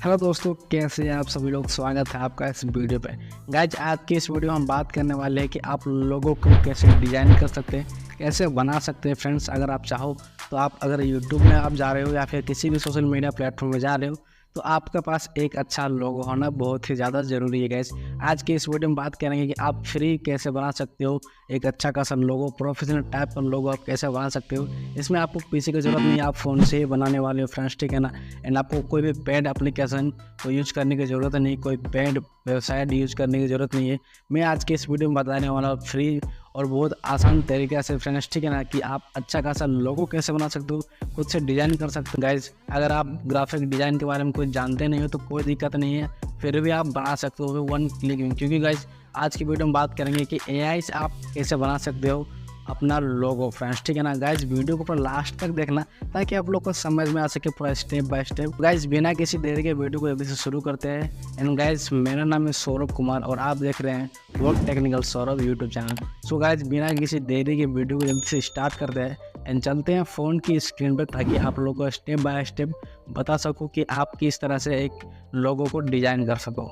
Hello दोस्तों, कैसे हैं आप सभी लोग। स्वागत है आपका इस वीडियो पे। गाइज, आज की इस वीडियो में हम बात करने वाले हैं कि आप लोगों को कैसे डिज़ाइन कर सकते हैं, कैसे बना सकते हैं। फ्रेंड्स, अगर आप चाहो तो आप अगर यूट्यूब में आप जा रहे हो या फिर किसी भी सोशल मीडिया प्लेटफॉर्म में जा रहे हो तो आपके पास एक अच्छा लोगो होना बहुत ही ज़्यादा ज़रूरी है। गाइज, आज की इस वीडियो में बात करेंगे कि आप फ्री कैसे बना सकते हो एक अच्छा खासा लोगो, प्रोफेशनल टाइप का लोगो आप कैसे बना सकते हो। इसमें आपको पीसी की ज़रूरत नहीं है, आप फ़ोन से ही बनाने वाले हो फ्रेंड्स, ठीक है ना। एंड आपको कोई भी पेड एप्लीकेशन को यूज करने की ज़रूरत नहीं, कोई पेड वेबसाइट यूज करने की ज़रूरत नहीं है। मैं आज के इस वीडियो में बताने वाला हूँ फ्री और बहुत आसान तरीके से फ्रेंड्स, ठीक है ना, कि आप अच्छा खासा लोगो कैसे बना सकते हो, खुद से डिज़ाइन कर सकते हो। गाइज, अगर आप ग्राफिक डिज़ाइन के बारे में कुछ जानते नहीं हो तो कोई दिक्कत नहीं है, फिर भी आप बना सकते हो वन क्लिक में। क्योंकि गाइज, आज की वीडियो में बात करेंगे कि एआई से आप कैसे बना सकते हो अपना लोगो फ्रेंड्स, ठीक है ना। गाइज, वीडियो को पूरा लास्ट तक देखना ताकि आप लोग को समझ में आ सके पूरा स्टेप बाय स्टेप। गाइज, बिना किसी देरी के वीडियो को जल्दी से शुरू करते हैं। एंड गाइज, मेरा नाम है सौरभ कुमार और आप देख रहे हैं work technical Saurabh YouTube channel. So guys, बिना किसी देरी के वीडियो को जल्दी से स्टार्ट करते हैं एंड चलते हैं फ़ोन की स्क्रीन पर, ताकि आप लोग को स्टेप बाय स्टेप बता सकूँ कि आप किस तरह से एक लोगो को डिज़ाइन कर सको।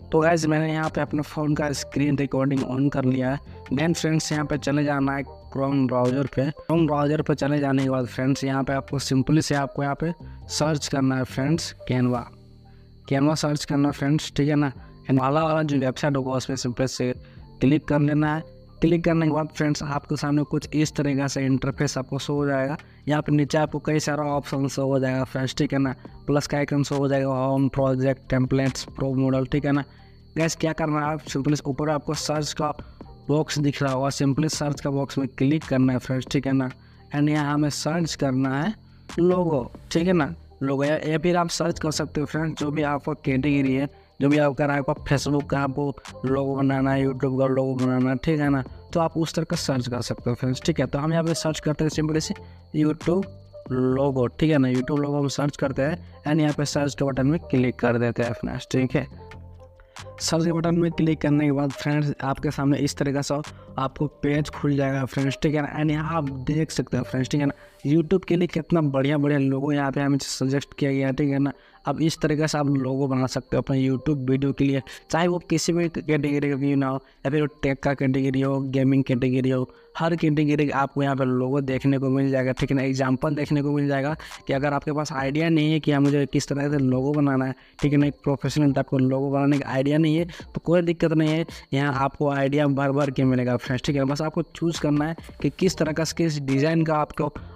तो गाइज, मैंने यहाँ पे अपने फ़ोन का स्क्रीन रिकॉर्डिंग ऑन कर लिया है। देन फ्रेंड्स, यहाँ पे चले जाना है क्रोम ब्राउज़र पे। क्रोम ब्राउज़र पे चले जाने के बाद फ्रेंड्स, यहाँ पे आपको सिंपली से आपको यहाँ पे सर्च करना है फ्रेंड्स, कैनवा सर्च करना है फ्रेंड्स, ठीक है ना। एंड वाला जो वेबसाइट होगा उस पर सिंपली से क्लिक कर लेना है। क्लिक करने के बाद फ्रेंड्स, आपके सामने कुछ इस तरीके से इंटरफेस आपको शो हो जाएगा। यहाँ पे नीचे आपको कई सारा ऑप्शन शो हो जाएगा फ्रेंड्स, ठीक है ना। प्लस का आइकन शो हो जाएगा, home, project, templates, pro model, ठीक है ना। गैस, क्या करना है, आप सिंपली ऊपर आपको सर्च का बॉक्स दिख रहा होगा, सिंपली सर्च का बॉक्स में क्लिक करना है फ्रेंड्स, ठीक है ना। एंड यहाँ हमें सर्च करना है लोगो, ठीक है ना। लोगो या फिर आप सर्च कर सकते हो फ्रेंड्स, जो भी आपका कैटेगरी है, जो भी आपका आपको फेसबुक का आपको लोगो बनाना है, यूट्यूब का लोगो बनाना है, ठीक है ना, तो आप उस तरह का सर्च कर सकते हो फ्रेंड्स, ठीक है। तो हम यहाँ पे सर्च करते हैं सिंपली से यूट्यूब लोगो, ठीक है ना। यूट्यूब लोगो हम सर्च करते हैं एंड यहाँ पे सर्च के बटन में क्लिक कर देते हैं फ्रेंड्स, ठीक है। सर्च के बटन में क्लिक करने के बाद फ्रेंड्स, आपके सामने इस तरीके से आपको पेज खुल जाएगा फ्रेंड्स, ठीक है ना। एंड यहाँ आप देख सकते हो फ्रेंड्स, ठीक है ना, यूट्यूब के लिए कितना बढ़िया लोगो यहाँ पे हमें सजेस्ट किया गया है, ठीक है ना। अब इस तरीके से आप लोगो बना सकते हो अपने यूट्यूब वीडियो के लिए, चाहे वो किसी भी कैटेगरी का क्यों ना हो, या फिर वो टेक का कैटेगरी हो, गेमिंग कैटेगरी हो, हर कैटेगरी का आपको यहाँ पे लोगो देखने को मिल जाएगा, ठीक है ना। एग्जाम्पल देखने को मिल जाएगा कि अगर आपके पास आइडिया नहीं है कि मुझे किस तरह से लोगो बनाना है, ठीक है ना, एक प्रोफेशनल टाइप का लोगो बनाने का आइडिया नहीं है तो कोई दिक्कत नहीं है, यहाँ आपको आइडिया भर के मिलेगा फ्रेंड्स, ठीक है। बस आपको चूज़ करना है कि किस तरह का, किस डिज़ाइन का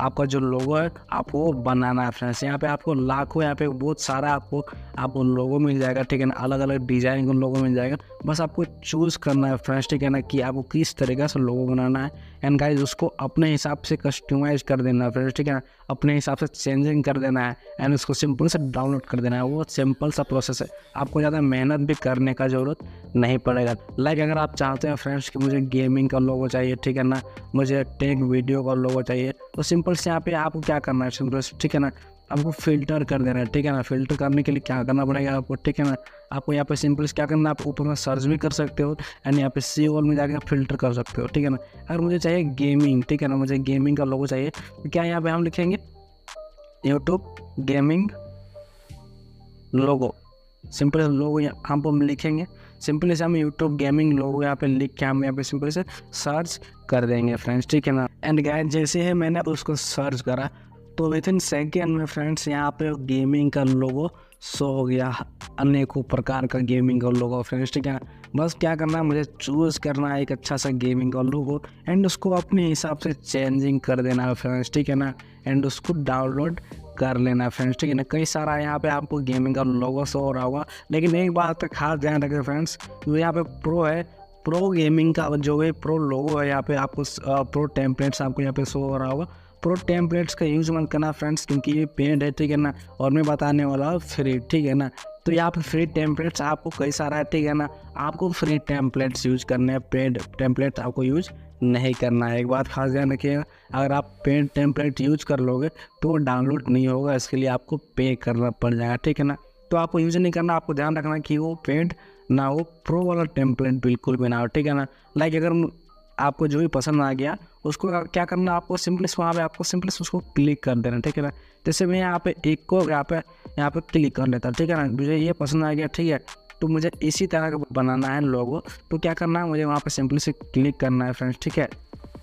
आपका जो लोगो है आपको बनाना है फ्रेंड्स। यहाँ पे आपको लाखों, यहाँ पे बहुत सारा आपको लोगो मिल जाएगा, ठीक है ना। अलग अलग डिज़ाइन का लोगो मिल जाएगा, बस आपको चूज़ करना है फ्रेंड्स, ठीक है ना, कि आपको किस तरीके से लोगो बनाना है। एंड गाइज, उसको अपने हिसाब से कस्टमाइज कर देना है फ्रेंड्स, ठीक है ना, अपने हिसाब से चेंजिंग कर देना है एंड उसको सिंपल से डाउनलोड कर देना है। वो सिंपल सा प्रोसेस है, आपको ज़्यादा मेहनत भी करने का ज़रूरत नहीं पड़ेगा। लाइक अगर आप चाहते हैं फ्रेंड्स कि मुझे गेमिंग का लोगो चाहिए, ठीक है ना, मुझे टेक वीडियो का लोगो चाहिए, तो सिंपल से यहाँ पे आपको क्या करना है सिंपल, ठीक है ना, आपको फ़िल्टर कर देना है, ठीक है ना। फ़िल्टर करने के लिए क्या करना पड़ेगा आपको, ठीक है ना, आपको यहाँ पे सिंपल क्या करना है, आप ऊपर में सर्च भी कर सकते हो एंड यहाँ पे सी ऑल में जाकर फ़िल्टर कर सकते हो, ठीक है ना। अगर मुझे चाहिए गेमिंग, ठीक है ना, मुझे गेमिंग का लोगो चाहिए, तो क्या यहाँ पे हम लिखेंगे यूट्यूब गेमिंग लोगो, सिंपल लोगो यहाँ पर हम लिखेंगे। सिंपली से हम यूट्यूब गेमिंग लोगो यहाँ पे लिख के हम यहाँ पे सिंपल से सर्च कर देंगे फ्रेंड्स, ठीक है ना। एंड गाइस, जैसे ही मैंने उसको सर्च करा तो विद इन सेकेंड में फ्रेंड्स यहाँ पे गेमिंग का लोगो शो हो गया, अनेकों प्रकार का गेमिंग का लोगो फ्रेंड्स, ठीक है ना। बस क्या करना है, मुझे चूज़ करना है एक अच्छा सा गेमिंग का लोगो एंड उसको अपने हिसाब से चेंजिंग कर देना है फ्रेंड्स, ठीक है ना। एंड उसको डाउनलोड कर लेना है फ्रेंड्स, ठीक है ना। कई सारा यहाँ पे आपको गेमिंग का लोगो शो हो रहा होगा, लेकिन एक बात का खास ध्यान रखें फ्रेंड्स, जो यहाँ पे प्रो है, प्रो गेमिंग का जो भी प्रो लोगो है, यहाँ पे आपको प्रो टेम्पलेट्स आपको यहाँ पे शो हो रहा होगा। प्रो टेम्पलेट्स का यूज़ मत करना फ्रेंड्स, क्योंकि ये पेड है, ठीक है ना, और मैं बताने वाला हूँ फ्री, ठीक है ना। तो यहाँ पे फ्री टेम्पलेट्स आपको कई सारा है, ठीक है ना, आपको फ्री टेम्पलेट्स यूज़ करने हैं, पेड टेम्पलेट्स आपको यूज़ नहीं करना है। एक बात खास ध्यान रखिएगा, अगर आप पेड टेम्पलेट यूज कर लोगे तो डाउनलोड नहीं होगा, इसके लिए आपको पे करना पड़ जाएगा, ठीक है ना। तो आपको यूज नहीं करना, आपको ध्यान रखना कि वो पेड ना हो, प्रो वाला टेम्पलेट बिल्कुल भी ना हो, ठीक है ना। लाइक अगर आपको जो भी पसंद आ गया उसको क्या करना, आपको सिंपली वहाँ पे आपको सिंपली उसको क्लिक कर देना, ठीक है ना। जैसे मैं यहाँ पे एक को यहाँ पे क्लिक कर लेता, ठीक है ना। मुझे ये पसंद आ गया, ठीक है, तो मुझे इसी तरह का बनाना है लोगो। तो क्या करना है, मुझे वहाँ पे सिंपली से क्लिक करना है फ्रेंड्स, ठीक है।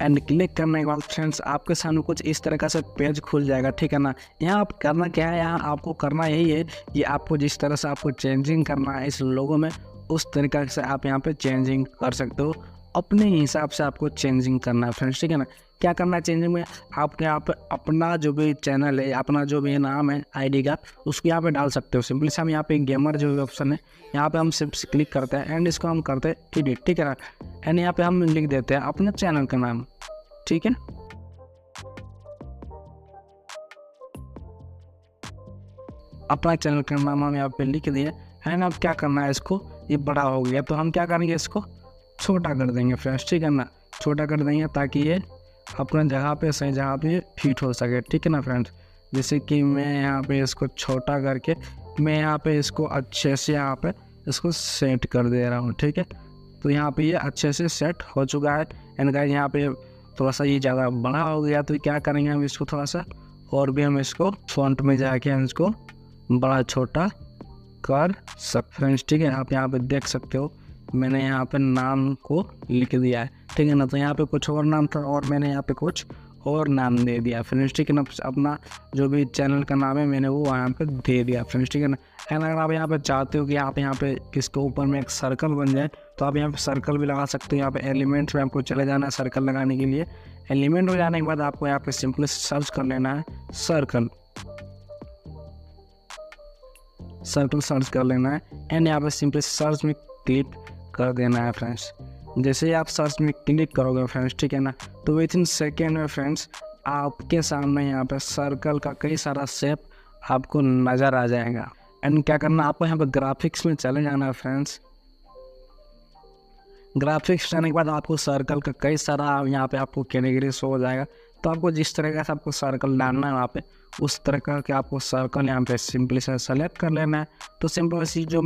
एंड क्लिक करने के बाद फ्रेंड्स आपके सामने कुछ इस तरह का से पेज खुल जाएगा, ठीक है ना। यहाँ आप करना क्या है, यहाँ आपको करना यही है कि आपको जिस तरह से आपको चेंजिंग करना है इस लोगो में, उस तरीक़े से आप यहाँ पे चेंजिंग कर सकते हो। अपने हिसाब से आपको चेंजिंग करना है फ्रेंड्स, ठीक है ना। क्या करना है चेंजिंग में, आप यहाँ पे अपना जो भी चैनल है, अपना जो भी नाम है आईडी का, उसको यहाँ पे डाल सकते हो। सिंपली से हम यहाँ पे गेमर जो भी ऑप्शन है, यहाँ पे हम सिर्फ क्लिक करते हैं एंड इसको हम करते हैं एडिट, ठीक है ना। एंड यहाँ पे हम लिख देते हैं अपने चैनल का नाम, ठीक है। अपना चैनल का नाम हम यहाँ पे लिख दिए एंड अब क्या करना है, इसको ये बड़ा हो गया तो हम क्या करेंगे, इसको छोटा कर देंगे फ्रेंड्स, ठीक है ना। छोटा कर देंगे ताकि ये अपना जगह पे सही जगह पे फिट हो सके, ठीक है ना फ्रेंड्स। जैसे कि मैं यहाँ पे इसको छोटा करके मैं यहाँ पे इसको अच्छे से यहाँ पे इसको सेट कर दे रहा हूँ, ठीक है। तो यहाँ पे ये अच्छे से सेट हो चुका है। एंड गाइस यहाँ पे थोड़ा सा ये ज़्यादा बड़ा हो गया तो क्या करेंगे हम इसको थोड़ा सा और भी हम इसको फॉन्ट में जाके हम इसको बड़ा छोटा कर सकते फ्रेंड्स, ठीक है। आप यहाँ पे देख सकते हो मैंने यहाँ पे नाम को लिख दिया है, ठीक है ना। तो यहाँ पे कुछ और नाम था और मैंने यहाँ पे कुछ और नाम दे दिया फ्रेंड्स, ठीक है ना। अपना जो भी चैनल का नाम है मैंने वो यहाँ पे दे दिया फ्रेंड्स, ठीक है ना। एंड अगर आप यहाँ पे चाहते हो कि आप यहाँ पे किसके ऊपर में एक सर्कल बन जाए तो आप यहाँ पे सर्कल भी लगा सकते हो। यहाँ पे एलिमेंट्स में आपको चले जाना है सर्कल लगाने के लिए। एलिमेंट हो जाने के बाद आपको यहाँ पे सिंपली सर्च कर लेना है सर्कल सर्च कर लेना है एंड यहाँ पे सिंपली सर्च में क्लिक कर देना है फ्रेंड्स। जैसे ही आप सर्च में क्लिक करोगे फ्रेंड्स, ठीक है ना, तो विद इन सेकेंड में फ्रेंड्स आपके सामने यहाँ पे सर्कल का कई सारा शेप आपको नज़र आ जाएगा। एंड क्या करना, आपको यहाँ पे ग्राफिक्स में चले जाना है फ्रेंड्स। ग्राफिक्स जाने के बाद आपको सर्कल का कई सारा यहाँ पे आपको कैटेगरी शो हो जाएगा। तो आपको जिस तरह का से आपको सर्कल डालना है वहाँ पे उस तरह का आपको सर्कल यहाँ पे सिंपली से सेलेक्ट कर लेना है। तो सिंपल सी जो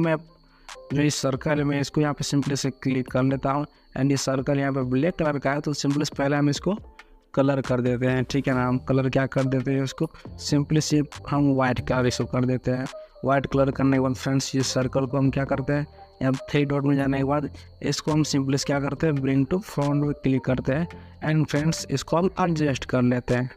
इस सर्कल है मैं इसको यहाँ पे सिंपली से क्लिक कर लेता हूँ एंड ये सर्कल यहाँ पे ब्लैक कलर का है। तो सिंपली से पहले हम इसको कलर कर देते हैं, ठीक है ना। हम कलर क्या कर देते हैं, इसको सिंपली से हम वाइट कलर इसको कर देते हैं। वाइट कलर करने के बाद फ्रेंड्स ये सर्कल को हम क्या करते हैं, यहाँ 3 डॉट में जाने के बाद इसको हम सिंपली क्या करते हैं, ब्रिंग टू फ्रंट में क्लिक करते हैं एंड फ्रेंड्स इसको हम एडजस्ट कर लेते हैं।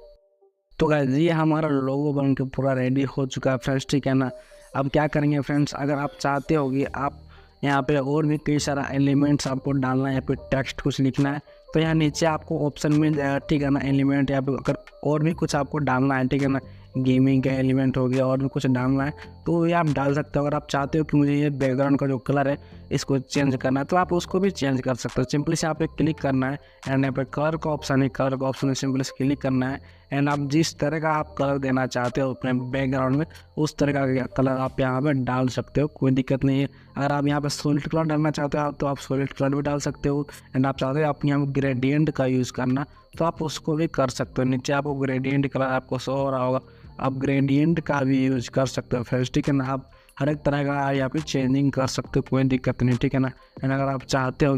तो गाइस ये हमारा लोगो बन के पूरा रेडी हो चुका है फ्रेंड्स, ठीक है ना। अब क्या करेंगे फ्रेंड्स, अगर आप चाहते हो कि आप यहाँ पे और भी कई सारा एलिमेंट्स आपको डालना है या फिर टेक्स्ट कुछ लिखना है तो यहाँ नीचे आपको ऑप्शन मिल जाएगा, ठीक है ना। एलिमेंट या फिर अगर और भी कुछ आपको डालना है, ठीक है ना, गेमिंग का एलिमेंट हो गया और भी कुछ डालना है तो ये आप डाल सकते हो। अगर आप चाहते हो कि मुझे ये बैकग्राउंड का जो कलर है इसको चेंज करना है तो आप उसको भी चेंज कर सकते हो। सिंपली से यहाँ पे क्लिक करना है एंड यहाँ पे कलर का ऑप्शन है, कलर का ऑप्शन में सिंपली से क्लिक करना है एंड आप जिस तरह का आप कलर देना चाहते हो अपने बैकग्राउंड में उस तरह का कलर आप यहाँ पे डाल सकते हो, कोई दिक्कत नहीं है। अगर आप यहाँ पे सॉलिड कलर डालना चाहते हो तो आप सॉलिड कलर भी डाल सकते हो एंड आप चाहते हो आप यहाँ पे ग्रेडियंट का यूज़ करना तो आप उसको भी कर सकते हो। नीचे आपको ग्रेडियंट कलर आपको शो हो रहा होगा, आप ग्रेडियंट का भी यूज कर सकते हो फ्रेंड्स, ठीक है ना। आप हर एक तरह का यहाँ पे चेंजिंग कर सकते हो, कोई दिक्कत नहीं, ठीक है ना। एंड अगर आप चाहते हो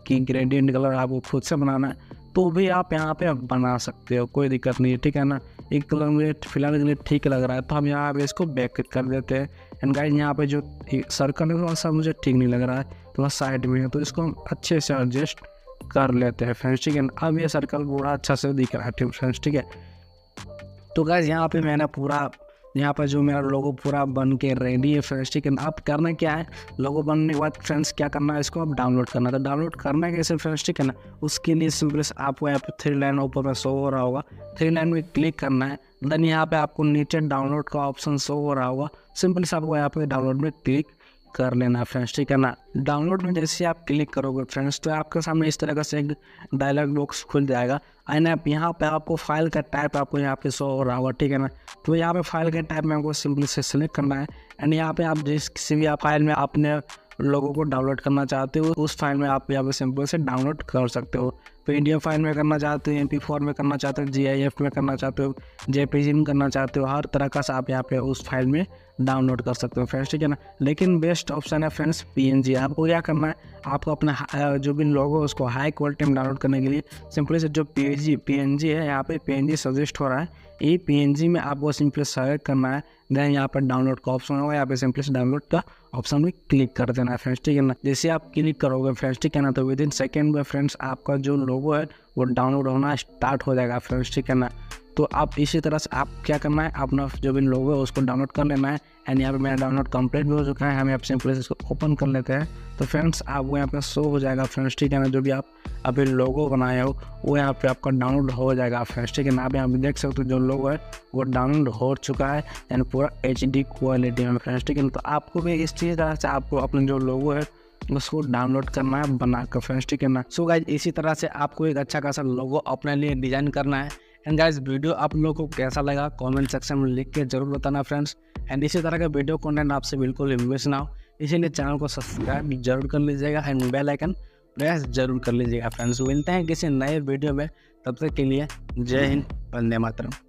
कि ग्रेडियंट कलर आपको खुद से बनाना है तो भी आप यहाँ पे बना सकते हो, कोई दिक्कत नहीं है, ठीक है ना। एक कलर मुझे फिलहाल के लिए ठीक लग रहा है तो हम यहाँ पे इसको बैक कर देते हैं। एंड गाइस यहाँ पे जो सर्कल है थोड़ा सा मुझे ठीक नहीं लग रहा है, थोड़ा साइड में है तो इसको हम अच्छे से एडजस्ट कर लेते हैं फ्रेंड्स, ठीक है। अब ये सर्कल पूरा अच्छा से दिख रहा है फ्रेंड्स, ठीक है। तो गाइस यहाँ पे मैंने पूरा यहाँ पर जो मेरा लोगो पूरा बन के रेडी है फ्रेंड्स, ठीक है। आप करना क्या है, लोगो बनने के बाद फ्रेंड्स क्या करना है, इसको आप डाउनलोड करना है। तो डाउनलोड करना है कैसे फ्रेंड्स, ठीक है ना। उसके लिए सिंपली आपको यहाँ पे 3 लाइन ऊपर में शो हो रहा होगा, 3 लाइन में क्लिक करना है। देन यहाँ पे आपको नीचे डाउनलोड का ऑप्शन शो हो रहा होगा, सिंपली से आपको यहाँ पे डाउनलोड में क्लिक कर लेना फ्रेंड्स, ठीक है ना। डाउनलोड में जैसे आप क्लिक करोगे फ्रेंड्स तो आपके सामने इस तरह का से एक डायलॉग बॉक्स खुल जाएगा एंड आप यहाँ पे आपको फाइल का टाइप आपको यहाँ पे शो हो रहा होगा, ठीक है ना। तो यहाँ पे फाइल के टाइप में आपको सिंपली से सिलेक्ट करना है एंड यहाँ पे आप जिस किसी भी आप फाइल में आपने लोगों को डाउनलोड करना चाहते हो उस फाइल में आप यहाँ पे सिंपल से डाउनलोड कर सकते हो। PDF फाइल में करना चाहते हो, MP4 में करना चाहते हो, GIF में करना चाहते हो, JPG में करना चाहते हो, हर तरह का आप यहाँ पे उस फाइल में डाउनलोड कर सकते हो फ्रेंड्स, ठीक है ना। लेकिन बेस्ट ऑप्शन है फ्रेंड्स PNG। आपको क्या करना है, आपको अपना जो भी लोगो उसको हाई क्वालिटी में डाउनलोड करने के लिए सिंपली से जो PNG है, यहाँ पे PNG सजेस्ट हो रहा है, ये PNG में आपको सिंपली सेलेक्ट करना है। देन यहाँ पर डाउनलोड का ऑप्शन होगा, यहाँ पे सिंपली से डाउनलोड का ऑप्शन में क्लिक कर देना है फ्रेंड्स, ठीक है ना। जैसे आप क्लिक करोगे फ्रेंड्स, ठीक है ना, तो विद इन सेकेंड में फ्रेंड्स आपका जो लोगो है वो डाउनलोड होना स्टार्ट हो जाएगा फ्रेंड्स, ठीक है ना। तो आप इसी तरह से आप क्या करना है, अपना जो भी लोगो है उसको डाउनलोड कर लेना है। एंड यहाँ पे मेरा डाउनलोड कंप्लीट भी हो चुका है। हम यहाँ पे सिंपली इसको ओपन कर लेते हैं, तो फ्रेंड्स आपको यहाँ पे शो हो जाएगा फ्रेंड्स, ठीक है ना। जो भी आप अभी लोगो बनाए हो वो यहाँ पे आपका डाउनलोड हो जाएगा फ्रेंड्स, ठीक है ना। आप यहाँ पे देख सकते हो जो लोगो है वो डाउनलोड हो चुका है एंड पूरा HD क्वालिटी में फ्रेंड्स, ठीक है ना। तो आपको भी इस तरह से आपको अपने जो लोगो है उसको डाउनलोड करना है बनाकर फ्रेंड्स, ठीक है ना। सो गाइज इसी तरह से आपको एक अच्छा खासा लोगो अपने लिए डिजाइन करना है। एंड गाइज वीडियो आप लोगों को कैसा लगा कमेंट सेक्शन में लिख के जरूर बताना फ्रेंड्स। एंड इसी तरह का वीडियो कंटेंट आपसे बिल्कुल भी मिस ना हो, इसीलिए चैनल को सब्सक्राइब जरूर कर लीजिएगा एंड बेल आइकन प्रेस जरूर कर लीजिएगा फ्रेंड्स। मिलते हैं किसी नए वीडियो में, तब तक के लिए जय हिंद, वंदे मातरम।